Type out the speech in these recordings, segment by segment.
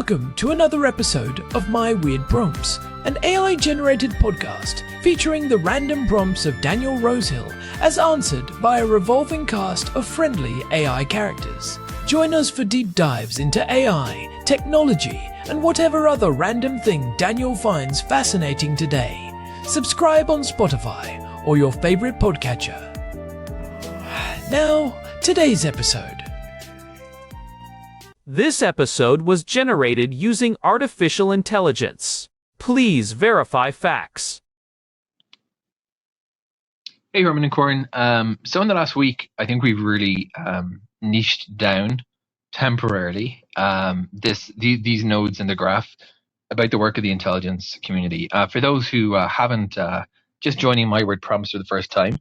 Welcome to another episode of My Weird Prompts, an AI-generated podcast featuring the random prompts of Daniel Rosehill as answered by a revolving cast of friendly AI characters. Join us for deep dives into AI, technology, and whatever other random thing Daniel finds fascinating today. Subscribe on Spotify or your favorite podcatcher. Now, today's episode. This episode was generated using artificial intelligence. Please verify facts. Hey, Herman and Corn. So in the last week, I think we've really niched down temporarily these nodes in the graph about the work of the intelligence community. For those who haven't just joining my word prompts for the first time,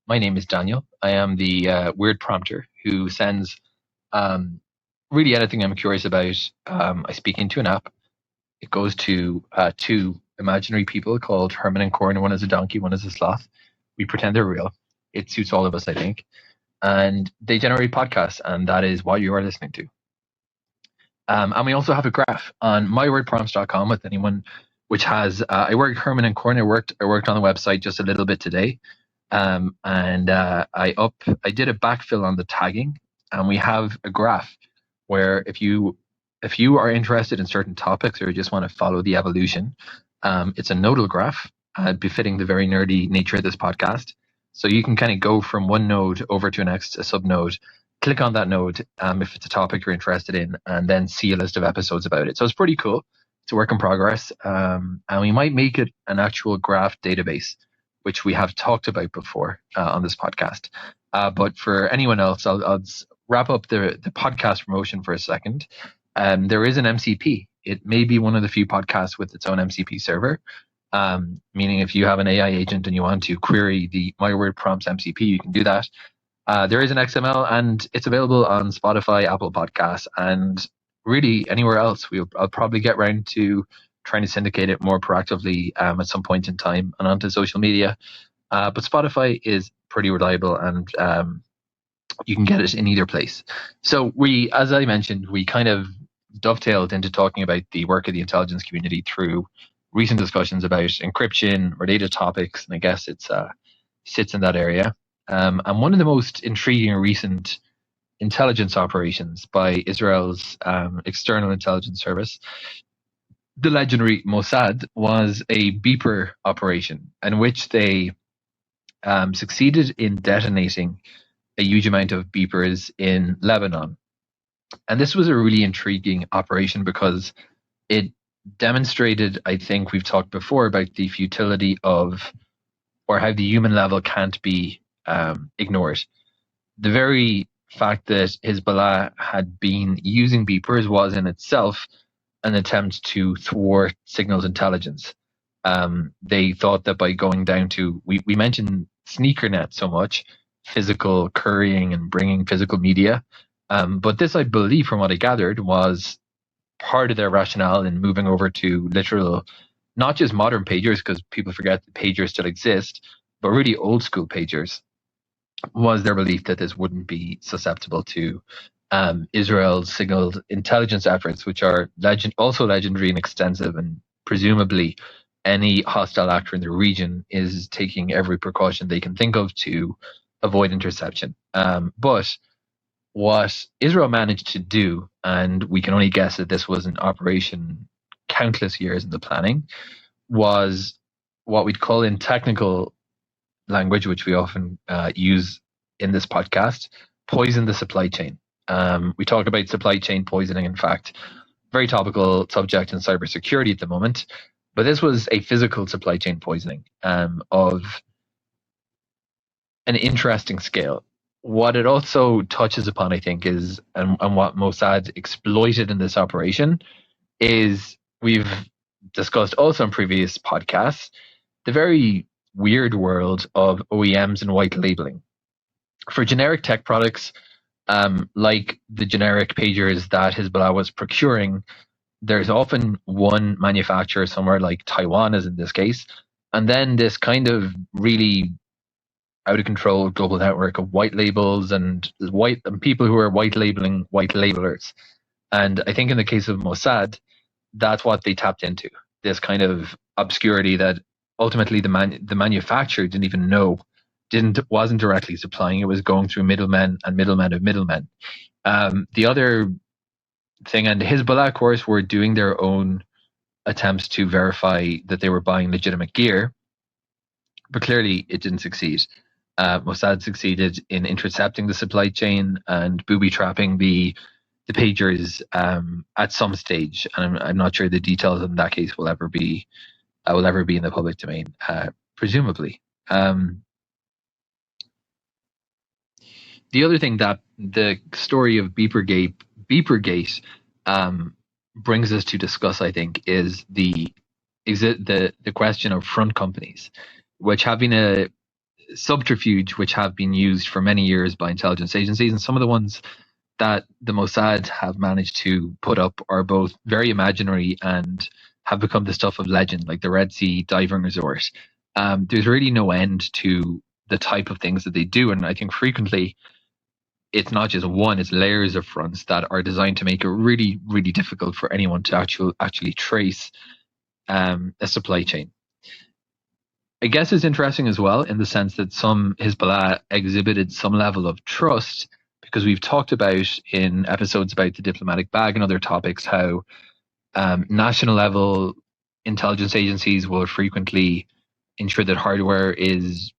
my name is Daniel. I am the word prompter who sends really anything I'm curious about. I speak into an app. It goes to two imaginary people called Herman and Corn. One is a donkey, one is a sloth. We pretend they're real. It suits all of us, I think. And they generate podcasts, and that is what you are listening to. And we also have a graph on mywordprompts.com with anyone, which has I worked Herman and Corn. I worked on the website just a little bit today, and I did a backfill on the tagging, and we have a graph where if you are interested in certain topics or you just want to follow the evolution, it's a nodal graph befitting the very nerdy nature of this podcast. So you can kind of go from one node over to a subnode, click on that node if it's a topic you're interested in, and then see a list of episodes about it. So it's pretty cool. It's a work in progress. And we might make it an actual graph database, which we have talked about before on this podcast. But for anyone else, I'll wrap up the podcast promotion for a second. There is an MCP. It may be one of the few podcasts with its own MCP server, meaning if you have an AI agent and you want to query the My Word Prompts MCP, you can do that. There is an XML, and it's available on Spotify, Apple Podcasts, and really anywhere else. I'll probably get around to trying to syndicate it more proactively at some point in time and onto social media. But Spotify is pretty reliable, and you can get it in either place. So we, as I mentioned, we kind of dovetailed into talking about the work of the intelligence community through recent discussions about encryption, related topics, and I guess it sits in that area. And one of the most intriguing recent intelligence operations by Israel's external intelligence service, the legendary Mossad, was a beeper operation in which they succeeded in detonating a huge amount of beepers in Lebanon. And this was a really intriguing operation because it demonstrated, I think we've talked before about the futility of, or how the human level can't be ignored. The very fact that Hezbollah had been using beepers was in itself an attempt to thwart signals intelligence. They thought that by going down to, we mentioned sneakernet so much, physical currying and bringing physical media. But this, I believe, from what I gathered, was part of their rationale in moving over to literal, not just modern pagers, because people forget that pagers still exist, but really old school pagers, was their belief that this wouldn't be susceptible to Israel's signaled intelligence efforts, which are also legendary and extensive, and presumably any hostile actor in the region is taking every precaution they can think of to avoid interception. But what Israel managed to do, and we can only guess that this was an operation countless years in the planning, was what we'd call in technical language, which we often use in this podcast, poison the supply chain. We talk about supply chain poisoning, in fact, very topical subject in cybersecurity at the moment. But this was a physical supply chain poisoning of an interesting scale. What it also touches upon, I think, is, and what Mossad exploited in this operation, is, we've discussed also in previous podcasts, the very weird world of OEMs and white labeling. For generic tech products, like the generic pagers that Hezbollah was procuring, there's often one manufacturer somewhere, like Taiwan is in this case, and then this kind of really out of control global network of white labels and people who are white labeling white labelers. And I think in the case of Mossad, that's what they tapped into, this kind of obscurity that ultimately the manufacturer didn't even know, wasn't directly supplying. It was going through middlemen and middlemen of middlemen. The other thing, and Hezbollah, of course, were doing their own attempts to verify that they were buying legitimate gear, but clearly it didn't succeed. Mossad succeeded in intercepting the supply chain and booby-trapping the pagers at some stage, and I'm not sure the details in that case will ever be in the public domain, presumably. The other thing that the story of Beepergate brings us to discuss, I think, is the question of front companies, which have been a subterfuge which have been used for many years by intelligence agencies, and some of the ones that the Mossad have managed to put up are both very imaginary and have become the stuff of legend, like the Red Sea diving resort. There's really no end to the type of things that they do, and I think frequently it's not just one, it's layers of fronts that are designed to make it really, really difficult for anyone to actually trace a supply chain. I guess it's interesting as well in the sense that some Hezbollah exhibited some level of trust, because we've talked about in episodes about the diplomatic bag and other topics how national level intelligence agencies will frequently ensure that hardware is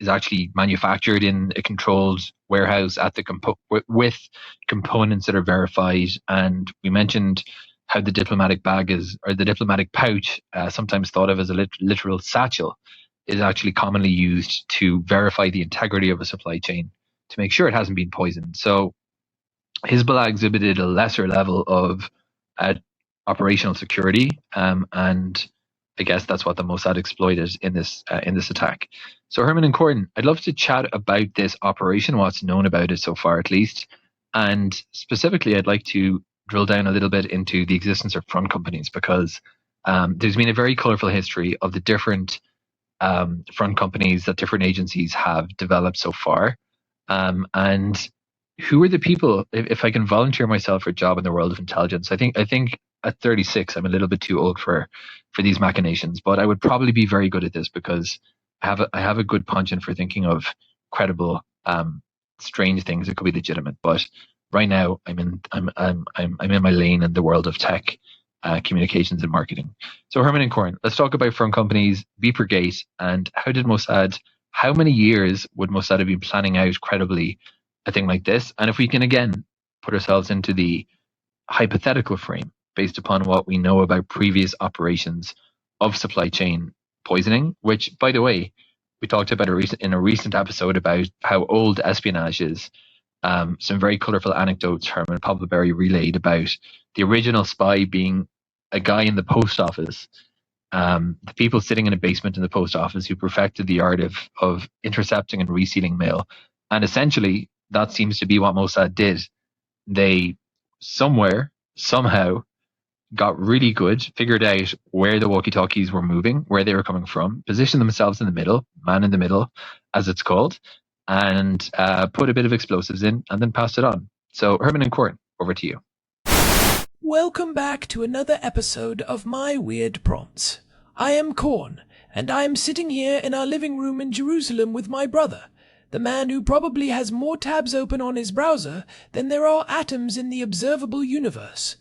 actually manufactured in a controlled warehouse at the with components that are verified. And we mentioned how the diplomatic bag or the diplomatic pouch, sometimes thought of as a literal satchel, is actually commonly used to verify the integrity of a supply chain to make sure it hasn't been poisoned. So Hezbollah exhibited a lesser level of operational security, and I guess that's what the Mossad exploited in this attack. So Herman and Corn, I'd love to chat about this operation, what's known about it so far at least, and specifically I'd like to drill down a little bit into the existence of front companies, because there's been a very colorful history of the different front companies that different agencies have developed so far. And who are the people, if I can volunteer myself for a job in the world of intelligence, I think at 36, I'm a little bit too old for these machinations, but I would probably be very good at this because I have a good penchant for thinking of credible, strange things that could be legitimate. But right now, I'm in my lane in the world of tech, communications, and marketing. So Herman and Corn, let's talk about front companies, Beepergate, and how many years would Mossad have been planning out credibly a thing like this? And if we can again put ourselves into the hypothetical frame based upon what we know about previous operations of supply chain poisoning, which, by the way, we talked about in a recent episode about how old espionage is. Some very colorful anecdotes Herman Poppleberry relayed about the original spy being a guy in the post office, the people sitting in a basement in the post office who perfected the art of intercepting and resealing mail. And essentially, that seems to be what Mossad did. They somehow got really good, figured out where the walkie-talkies were moving, where they were coming from, positioned themselves in the middle, man in the middle, as it's called, and put a bit of explosives in, and then passed it on. So, Herman and Corn, over to you. Welcome back to another episode of My Weird Prompts. I am Corn, and I am sitting here in our living room in Jerusalem with my brother, the man who probably has more tabs open on his browser than there are atoms in the observable universe.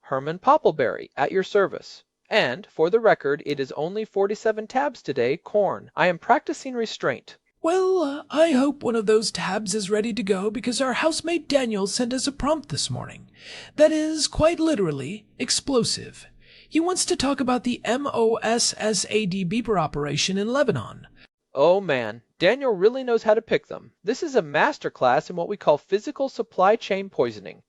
Herman Poppleberry, at your service. And, for the record, it is only 47 tabs today, Corn. I am practicing restraint. Well, I hope one of those tabs is ready to go because our housemate Daniel sent us a prompt this morning. That is, quite literally, explosive. He wants to talk about the Mossad beeper operation in Lebanon. Oh man, Daniel really knows how to pick them. This is a masterclass in what we call physical supply chain poisoning.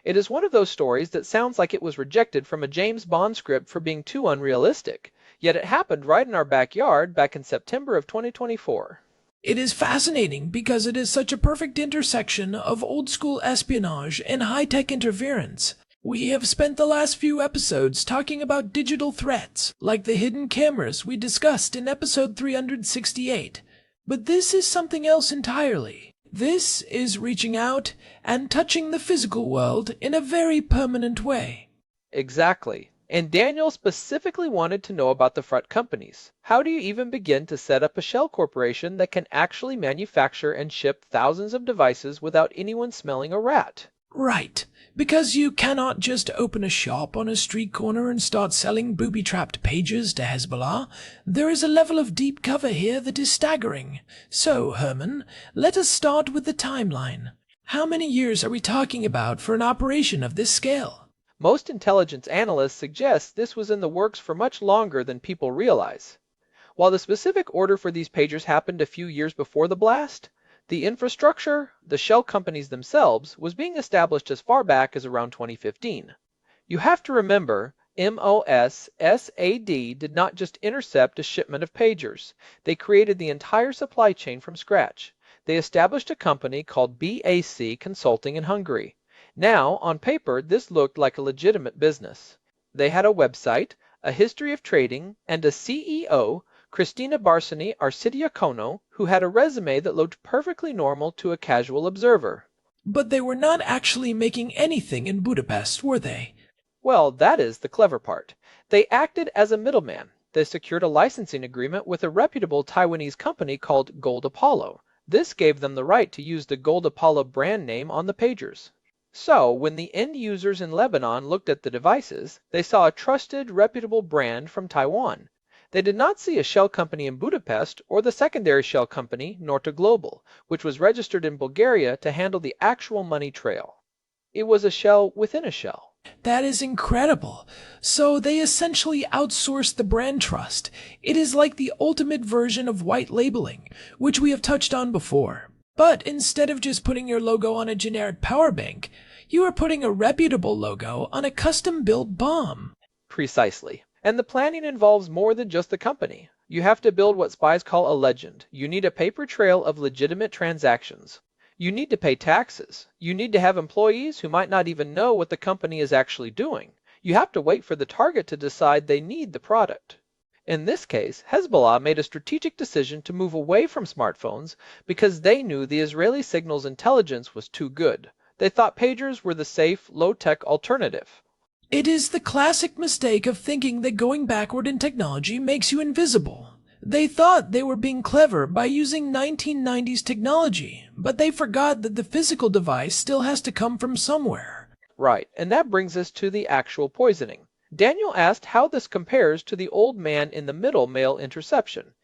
It is one of those stories that sounds like it was rejected from a James Bond script for being too unrealistic. Yet it happened right in our backyard back in September of 2024. It is fascinating because it is such a perfect intersection of old-school espionage and high-tech interference. We have spent the last few episodes talking about digital threats, like the hidden cameras we discussed in episode 368. But this is something else entirely. This is reaching out and touching the physical world in a very permanent way. Exactly. And Daniel specifically wanted to know about the front companies. How do you even begin to set up a shell corporation that can actually manufacture and ship thousands of devices without anyone smelling a rat? Right, because you cannot just open a shop on a street corner and start selling booby-trapped pages to Hezbollah. There is a level of deep cover here that is staggering. So, Herman, let us start with the timeline. How many years are we talking about for an operation of this scale? Most intelligence analysts suggest this was in the works for much longer than people realize. While the specific order for these pagers happened a few years before the blast, the infrastructure, the shell companies themselves, was being established as far back as around 2015. You have to remember, Mossad did not just intercept a shipment of pagers. They created the entire supply chain from scratch. They established a company called BAC Consulting in Hungary. Now, on paper, this looked like a legitimate business. They had a website, a history of trading, and a CEO, Christina Barsini Arsidiakono, who had a resume that looked perfectly normal to a casual observer. But they were not actually making anything in Budapest, were they? Well, that is the clever part. They acted as a middleman. They secured a licensing agreement with a reputable Taiwanese company called Gold Apollo. This gave them the right to use the Gold Apollo brand name on the pagers. So, when the end users in Lebanon looked at the devices, they saw a trusted, reputable brand from Taiwan. They did not see a shell company in Budapest or the secondary shell company, Norta Global, which was registered in Bulgaria to handle the actual money trail. It was a shell within a shell. That is incredible. So they essentially outsourced the brand trust. It is like the ultimate version of white labeling, which we have touched on before. But instead of just putting your logo on a generic power bank, you are putting a reputable logo on a custom-built bomb. Precisely. And the planning involves more than just the company. You have to build what spies call a legend. You need a paper trail of legitimate transactions. You need to pay taxes. You need to have employees who might not even know what the company is actually doing. You have to wait for the target to decide they need the product. In this case, Hezbollah made a strategic decision to move away from smartphones because they knew the Israeli signals intelligence was too good. They thought pagers were the safe, low-tech alternative. It is the classic mistake of thinking that going backward in technology makes you invisible. They thought they were being clever by using 1990s technology, but they forgot that the physical device still has to come from somewhere. Right, and that brings us to the actual poisoning. Daniel asked how this compares to the old man in the middle mail interception.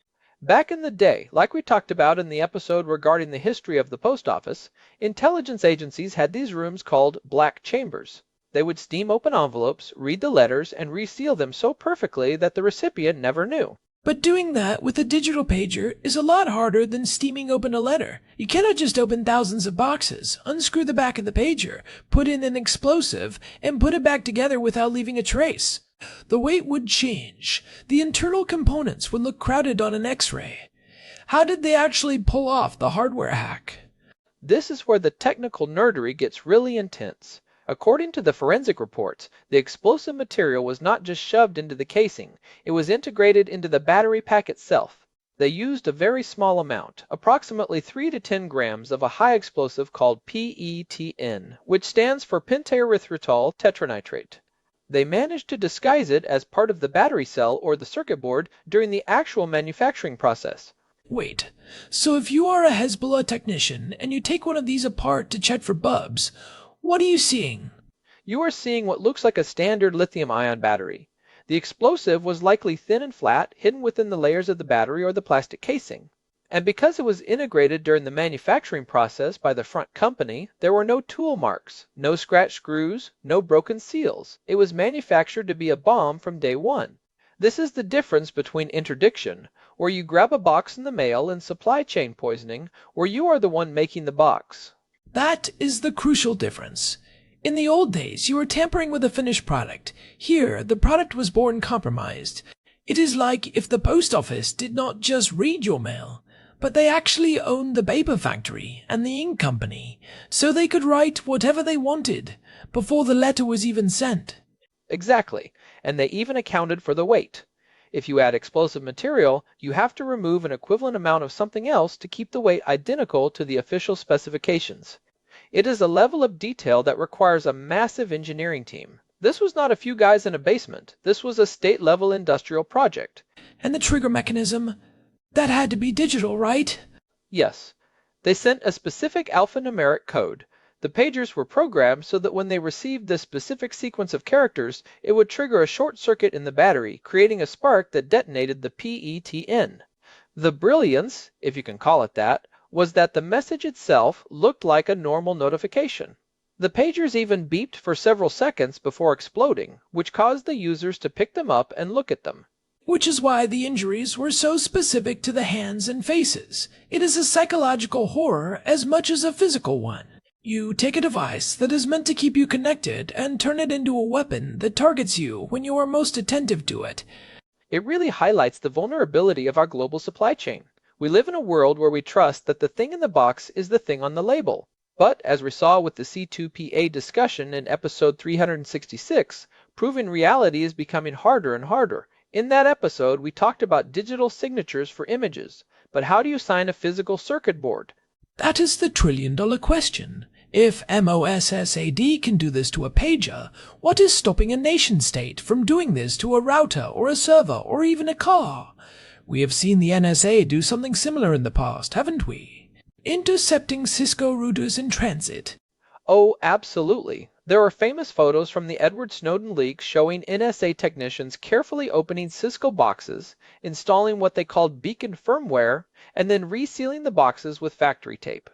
Back in the day, like we talked about in the episode regarding the history of the post office, intelligence agencies had these rooms called black chambers. They would steam open envelopes, read the letters, and reseal them so perfectly that the recipient never knew. But doing that with a digital pager is a lot harder than steaming open a letter. You cannot just open thousands of boxes, unscrew the back of the pager, put in an explosive, and put it back together without leaving a trace. The weight would change. The internal components would look crowded on an X-ray. How did they actually pull off the hardware hack? This is where the technical nerdery gets really intense. According to the forensic reports, the explosive material was not just shoved into the casing, it was integrated into the battery pack itself. They used a very small amount, approximately 3 to 10 grams of a high explosive called PETN, which stands for pentaerythritol tetranitrate. They managed to disguise it as part of the battery cell or the circuit board during the actual manufacturing process. Wait, so if you are a Hezbollah technician and you take one of these apart to check for bubs, what are you seeing? You are seeing what looks like a standard lithium-ion battery. The explosive was likely thin and flat, hidden within the layers of the battery or the plastic casing. And because it was integrated during the manufacturing process by the front company, there were no tool marks, no scratched screws, no broken seals. It was manufactured to be a bomb from day one. This is the difference between interdiction, where you grab a box in the mail, and supply chain poisoning, where you are the one making the box. That is the crucial difference. In the old days, you were tampering with a finished product. Here, the product was born compromised. It is like if the post office did not just read your mail, but they actually owned the paper factory and the ink company, so they could write whatever they wanted before the letter was even sent. Exactly, and they even accounted for the weight. If you add explosive material, you have to remove an equivalent amount of something else to keep the weight identical to the official specifications. It is a level of detail that requires a massive engineering team. This was not a few guys in a basement. This was a state-level industrial project. And the trigger mechanism? That had to be digital, right? Yes. They sent a specific alphanumeric code. The pagers were programmed so that when they received this specific sequence of characters, it would trigger a short circuit in the battery, creating a spark that detonated the PETN. The brilliance, if you can call it that, was that the message itself looked like a normal notification. The pagers even beeped for several seconds before exploding, which caused the users to pick them up and look at them. Which is why the injuries were so specific to the hands and faces. It is a psychological horror as much as a physical one. You take a device that is meant to keep you connected and turn it into a weapon that targets you when you are most attentive to it. It really highlights the vulnerability of our global supply chain. We live in a world where we trust that the thing in the box is the thing on the label. But, as we saw with the C2PA discussion in episode 366, proving reality is becoming harder and harder. In that episode, we talked about digital signatures for images. But how do you sign a physical circuit board? That is the trillion-dollar question. If Mossad can do this to a pager, what is stopping a nation-state from doing this to a router or a server or even a car? We have seen the NSA do something similar in the past, haven't we? Intercepting Cisco routers in transit. Oh, absolutely. There are famous photos from the Edward Snowden leaks showing NSA technicians carefully opening Cisco boxes, installing what they called beacon firmware, and then resealing the boxes with factory tape.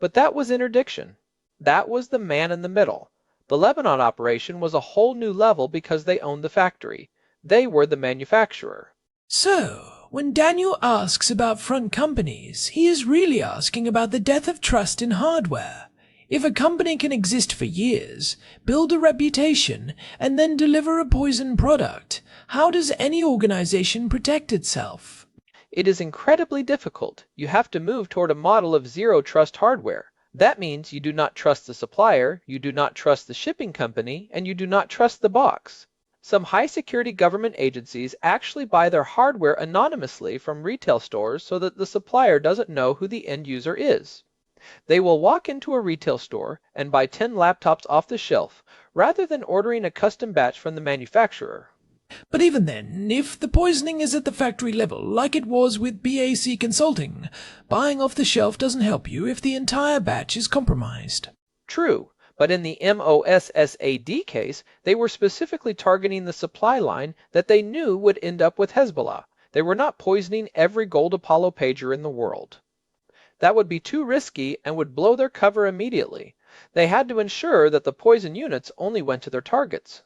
But that was interdiction. That was the man in the middle. The Lebanon operation was a whole new level because they owned the factory. They were the manufacturer. So, when Daniel asks about front companies, he is really asking about the death of trust in hardware. If a company can exist for years, build a reputation, and then deliver a poison product, how does any organization protect itself? It is incredibly difficult. You have to move toward a model of zero-trust hardware. That means you do not trust the supplier, you do not trust the shipping company, and you do not trust the box. Some high-security government agencies actually buy their hardware anonymously from retail stores so that the supplier doesn't know who the end user is. They will walk into a retail store and buy 10 laptops off the shelf, rather than ordering a custom batch from the manufacturer. But even then, if the poisoning is at the factory level, like it was with BAC Consulting, buying off the shelf doesn't help you if the entire batch is compromised. True, but in the Mossad case, they were specifically targeting the supply line that they knew would end up with Hezbollah. They were not poisoning every Gold Apollo pager in the world. That would be too risky and would blow their cover immediately. They had to ensure that the poison units only went to their targets.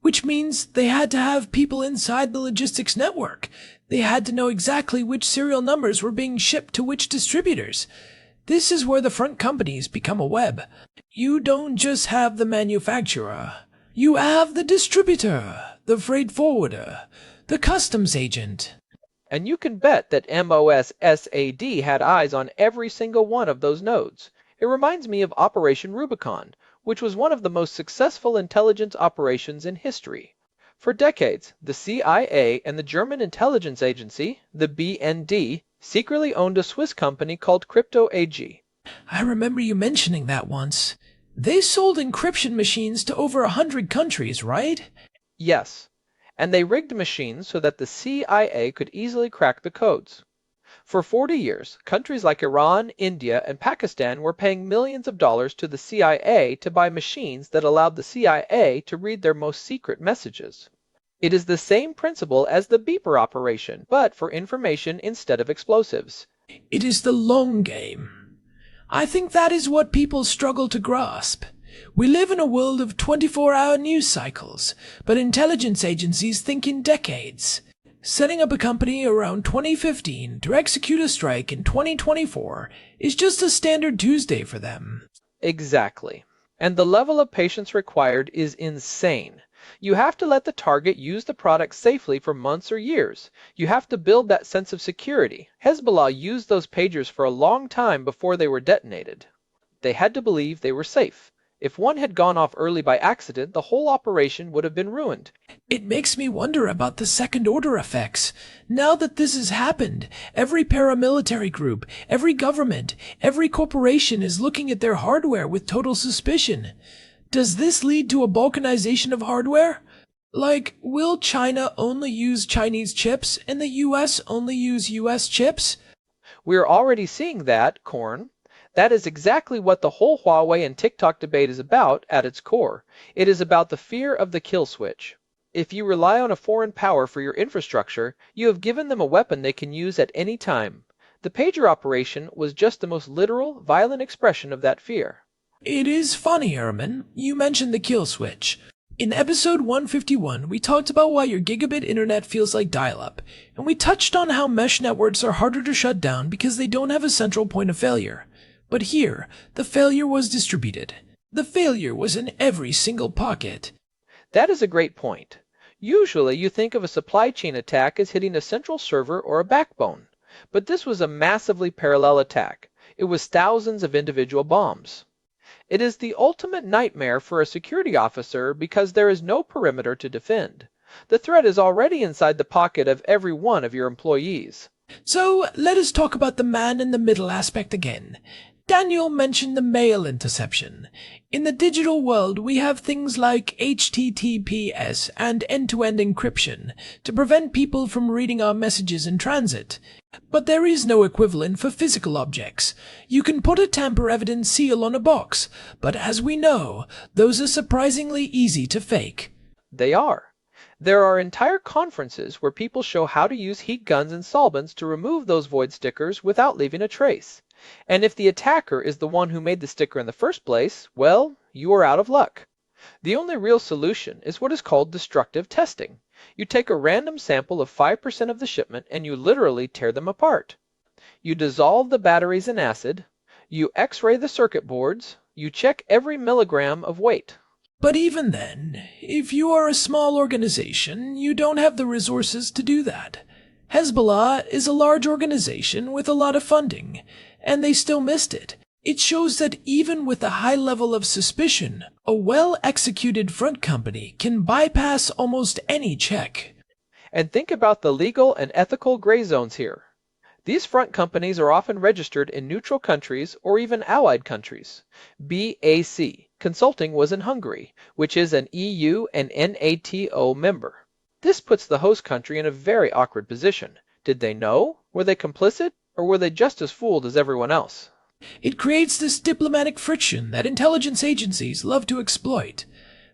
Which means they had to have people inside the logistics network. They had to know exactly which serial numbers were being shipped to which distributors. This is where the front companies become a web. You don't just have the manufacturer. You have the distributor, the freight forwarder, the customs agent. And you can bet that Mossad had eyes on every single one of those nodes. It reminds me of Operation Rubicon, which was one of the most successful intelligence operations in history. For decades, the CIA and the German intelligence agency, the BND, secretly owned a Swiss company called Crypto AG. I remember you mentioning that once. They sold encryption machines to over 100 countries, right? Yes, and they rigged machines so that the CIA could easily crack the codes. For 40 years, countries like Iran, India, and Pakistan were paying millions of dollars to the CIA to buy machines that allowed the CIA to read their most secret messages. It is the same principle as the beeper operation, but for information instead of explosives. It is the long game. I think that is what people struggle to grasp. We live in a world of 24-hour news cycles, but intelligence agencies think in decades. Setting up a company around 2015 to execute a strike in 2024 is just a standard Tuesday for them. Exactly. And the level of patience required is insane. You have to let the target use the product safely for months or years. You have to build that sense of security. Hezbollah used those pagers for a long time before they were detonated. They had to believe they were safe. If one had gone off early by accident, the whole operation would have been ruined. It makes me wonder about the second-order effects. Now that this has happened, every paramilitary group, every government, every corporation is looking at their hardware with total suspicion. Does this lead to a balkanization of hardware? Like, will China only use Chinese chips and the US only use US chips? We're already seeing that, Corn. That is exactly what the whole Huawei and TikTok debate is about at its core. It is about the fear of the kill switch. If you rely on a foreign power for your infrastructure, you have given them a weapon they can use at any time. The pager operation was just the most literal, violent expression of that fear. It is funny, Herman. You mentioned the kill switch. In episode 151, we talked about why your gigabit internet feels like dial-up, and we touched on how mesh networks are harder to shut down because they don't have a central point of failure. But here, the failure was distributed. The failure was in every single pocket. That is a great point. Usually, you think of a supply chain attack as hitting a central server or a backbone. But this was a massively parallel attack. It was thousands of individual bombs. It is the ultimate nightmare for a security officer because there is no perimeter to defend. The threat is already inside the pocket of every one of your employees. So, let us talk about the man-in-the-middle aspect again. Daniel mentioned the mail interception. In the digital world, we have things like HTTPS and end-to-end encryption to prevent people from reading our messages in transit. But there is no equivalent for physical objects. You can put a tamper-evident seal on a box, but as we know, those are surprisingly easy to fake. They are. There are entire conferences where people show how to use heat guns and solvents to remove those void stickers without leaving a trace. And if the attacker is the one who made the sticker in the first place, well, you are out of luck. The only real solution is what is called destructive testing. You take a random sample of 5% of the shipment and you literally tear them apart. You dissolve the batteries in acid, you X-ray the circuit boards, you check every milligram of weight. But even then, if you are a small organization, you don't have the resources to do that. Hezbollah is a large organization with a lot of funding, and they still missed it. It shows that even with a high level of suspicion, a well-executed front company can bypass almost any check. And think about the legal and ethical gray zones here. These front companies are often registered in neutral countries or even allied countries. BAC Consulting was in Hungary, which is an EU and NATO member. This puts the host country in a very awkward position. Did they know? Were they complicit? Or were they just as fooled as everyone else? It creates this diplomatic friction that intelligence agencies love to exploit.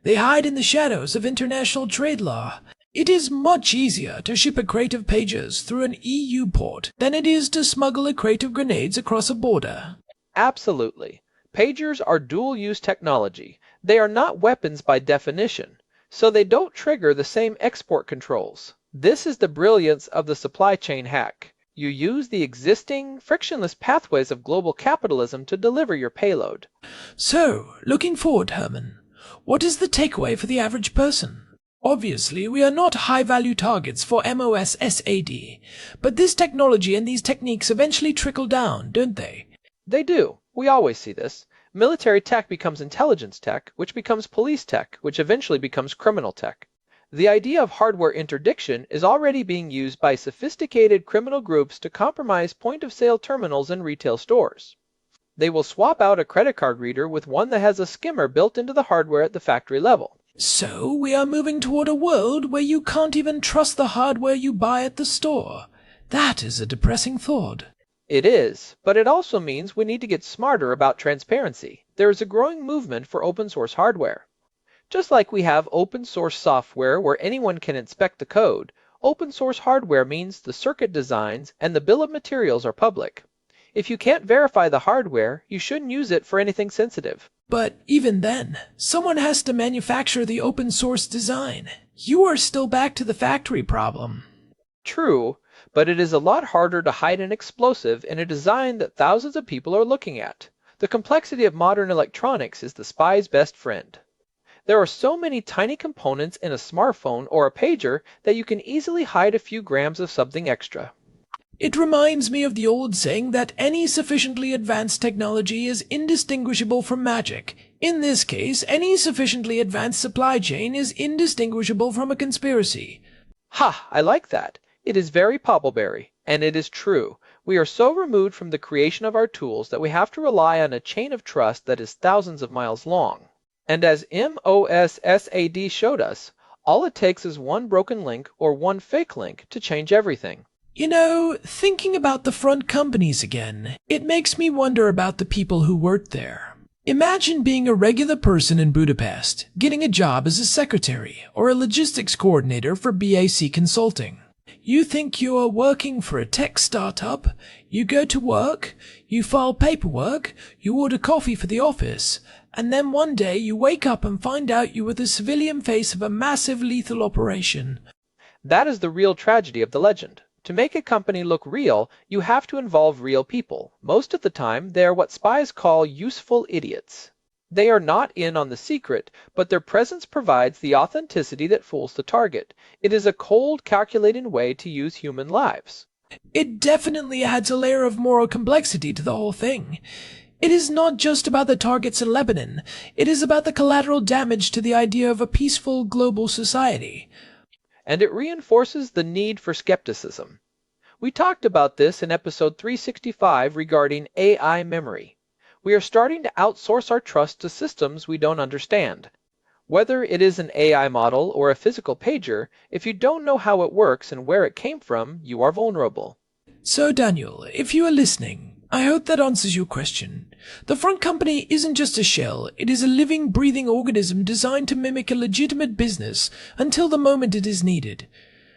They hide in the shadows of international trade law. It is much easier to ship a crate of pagers through an EU port than it is to smuggle a crate of grenades across a border. Absolutely. Pagers are dual-use technology. They are not weapons by definition, so they don't trigger the same export controls. This is the brilliance of the supply chain hack. You use the existing, frictionless pathways of global capitalism to deliver your payload. So, looking forward, Herman, what is the takeaway for the average person? Obviously, we are not high-value targets for Mossad, but this technology and these techniques eventually trickle down, don't they? They do. We always see this. Military tech becomes intelligence tech, which becomes police tech, which eventually becomes criminal tech. The idea of hardware interdiction is already being used by sophisticated criminal groups to compromise point-of-sale terminals in retail stores. They will swap out a credit card reader with one that has a skimmer built into the hardware at the factory level. So we are moving toward a world where you can't even trust the hardware you buy at the store. That is a depressing thought. It is, but it also means we need to get smarter about transparency. There is a growing movement for open-source hardware. Just like we have open-source software where anyone can inspect the code, open-source hardware means the circuit designs and the bill of materials are public. If you can't verify the hardware, you shouldn't use it for anything sensitive. But even then, someone has to manufacture the open-source design. You are still back to the factory problem. True, but it is a lot harder to hide an explosive in a design that thousands of people are looking at. The complexity of modern electronics is the spy's best friend. There are so many tiny components in a smartphone or a pager that you can easily hide a few grams of something extra. It reminds me of the old saying that any sufficiently advanced technology is indistinguishable from magic, In this case, any sufficiently advanced supply chain is indistinguishable from a conspiracy. Ha! I like that. It is very Poppleberry, and it is true. We are so removed from the creation of our tools that we have to rely on a chain of trust that is thousands of miles long. And as Mossad showed us, all it takes is one broken link or one fake link to change everything. You know, thinking about the front companies again, it makes me wonder about the people who worked there. Imagine being a regular person in Budapest, getting a job as a secretary or a logistics coordinator for BAC Consulting. You think you're working for a tech startup, you go to work, you file paperwork, you order coffee for the office, and then one day you wake up and find out you were the civilian face of a massive lethal operation. That is the real tragedy of the legend. To make a company look real, you have to involve real people. Most of the time, they are what spies call useful idiots. They are not in on the secret, but their presence provides the authenticity that fools the target. It is a cold, calculating way to use human lives. It definitely adds a layer of moral complexity to the whole thing. It is not just about the targets in Lebanon. It is about the collateral damage to the idea of a peaceful global society. And it reinforces the need for skepticism. We talked about this in episode 365 regarding AI memory. We are starting to outsource our trust to systems we don't understand. Whether it is an AI model or a physical pager, if you don't know how it works and where it came from, you are vulnerable. So Daniel, if you are listening, I hope that answers your question. The front company isn't just a shell, it is a living, breathing organism designed to mimic a legitimate business until the moment it is needed.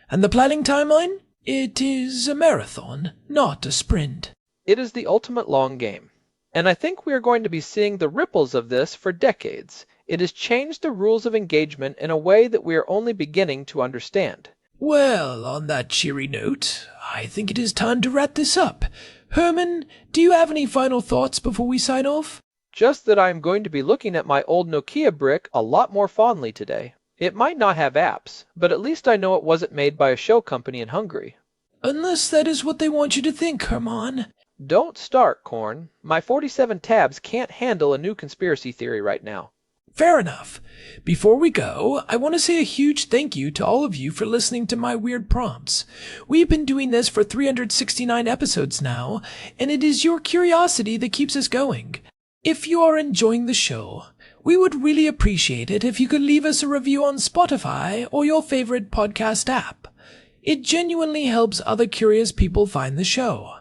And the planning timeline? It is a marathon, not a sprint. It is the ultimate long game. And I think we are going to be seeing the ripples of this for decades. It has changed the rules of engagement in a way that we are only beginning to understand. Well, on that cheery note, I think it is time to wrap this up. Herman, do you have any final thoughts before we sign off? Just that I am going to be looking at my old Nokia brick a lot more fondly today. It might not have apps, but at least I know it wasn't made by a shell company in Hungary. Unless that is what they want you to think, Herman. Don't start, Corn. My 47 tabs can't handle a new conspiracy theory right now. Fair enough. Before we go, I want to say a huge thank you to all of you for listening to my weird prompts. We've been doing this for 369 episodes now, and it is your curiosity that keeps us going. If you are enjoying the show, we would really appreciate it if you could leave us a review on Spotify or your favorite podcast app. It genuinely helps other curious people find the show.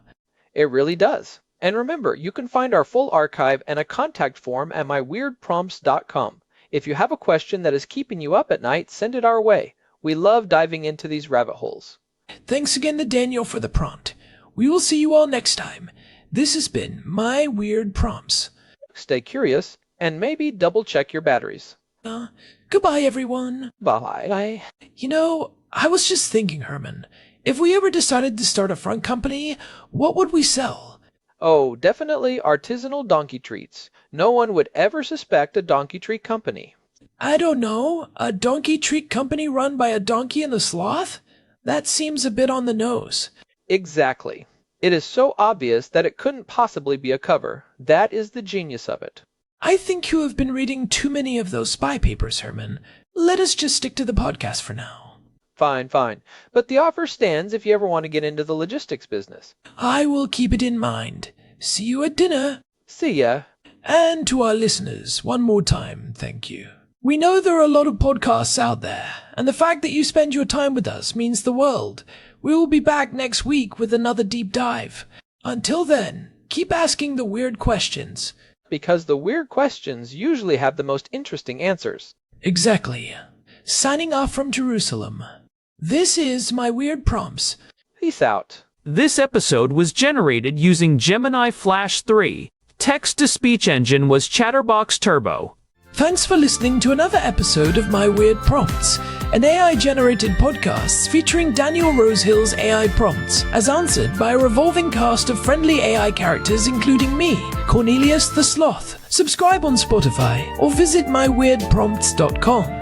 It really does. And remember, you can find our full archive and a contact form at myweirdprompts.com. If you have a question that is keeping you up at night, send it our way. We love diving into these rabbit holes. Thanks again to Daniel for the prompt. We will see you all next time. This has been My Weird Prompts. Stay curious, and maybe double check your batteries. Goodbye, everyone. Bye. You know, I was just thinking, Herman, if we ever decided to start a front company, what would we sell? Oh, definitely artisanal donkey treats. No one would ever suspect a donkey treat company. I don't know, a donkey treat company run by a donkey and a sloth? That seems a bit on the nose. Exactly. It is so obvious that it couldn't possibly be a cover. That is the genius of it. I think you have been reading too many of those spy papers, Herman. Let us just stick to the podcast for now. Fine. But the offer stands if you ever want to get into the logistics business. I will keep it in mind. See you at dinner. See ya. And to our listeners, one more time, thank you. We know there are a lot of podcasts out there, and the fact that you spend your time with us means the world. We will be back next week with another deep dive. Until then, keep asking the weird questions. Because the weird questions usually have the most interesting answers. Exactly. Signing off from Jerusalem. This is My Weird Prompts. Peace out. This episode was generated using Gemini Flash 3. Text-to-speech engine was Chatterbox Turbo. Thanks for listening to another episode of My Weird Prompts, an AI-generated podcast featuring Daniel Rosehill's AI prompts, as answered by a revolving cast of friendly AI characters including me, Cornelius the Sloth. Subscribe on Spotify or visit myweirdprompts.com.